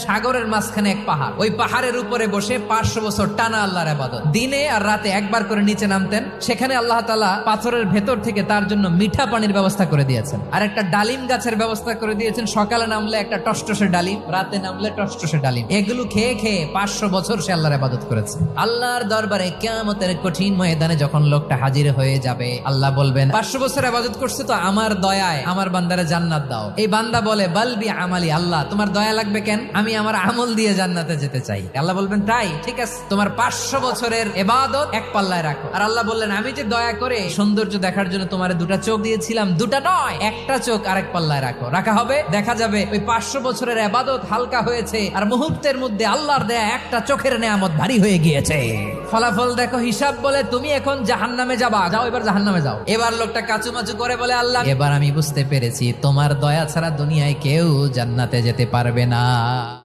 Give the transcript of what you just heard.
সাগরের মাঝখানে এক পাহাড়, ওই পাহাড়ের উপরে বসে 500 বছর টানা আল্লাহর ইবাদত। দিনে আর রাতে একবার করে নিচে নামতেন। সেখানে আল্লাহ তাআলা পাথরের ভেতর থেকে তার জন্য মিঠা পানির ব্যবস্থা করে দিয়েছেন, আর একটা ডালিম গাছের ব্যবস্থা করে দিয়েছেন। সকালে নামলে একটা টসটসে ডালিম, রাতে নামলে টসটসে ডালিম। এগুলো খেয়ে খেয়ে 500 বছর সে আল্লাহর ইবাদত করেছে। আল্লাহর দরবারে কিয়ামতের কঠিন ময়দানে যখন লোকটা হাজির হয়ে যাবে, আল্লাহ বলবেন 500 বছর ইবাদত করছে তো আমার দয়ায় আমার বান্দারে জান্নাত দাও। এই বান্দা বলে বালবি আমালি, আল্লাহ তোমার দয়া লাগবে কেন, আমি আমার আমল দিয়ে জান্নাতে যেতে চাই। আল্লাহ বলবেন তাই, ঠিক আছে, তোমার 500 বছরের ইবাদত এক পাল্লায় রাখো। আর আল্লাহ বললেন আমি যে দয়া করে সৌন্দর্য দেখার জন্য তোমার দুটা চোখ দিয়েছিলাম, দুটা নয় একটা চোখ আরেক পাল্লায় রাখো। রাখা হবে, দেখা যাবে ওই 500 বছরের ইবাদত হালকা হয়েছে, আর মুহূর্তের মধ্যে আল্লাহর দেয়া একটা চোখের নেয়ামত ভারী হয়ে গিয়েছে। ফলাফল দেখো, হিসাব বলে তুমি এখন জাহান্নামে যাবা, যাও এবার জাহান্নামে যাও। এবার লোকটা কাচুমাচু করে বলে আল্লাহ এবার আমি বুঝতে পেরেছি তোমার দয়া ছাড়া দুনিয়ায় কেউ জান্নাতে যেতে পারবে না।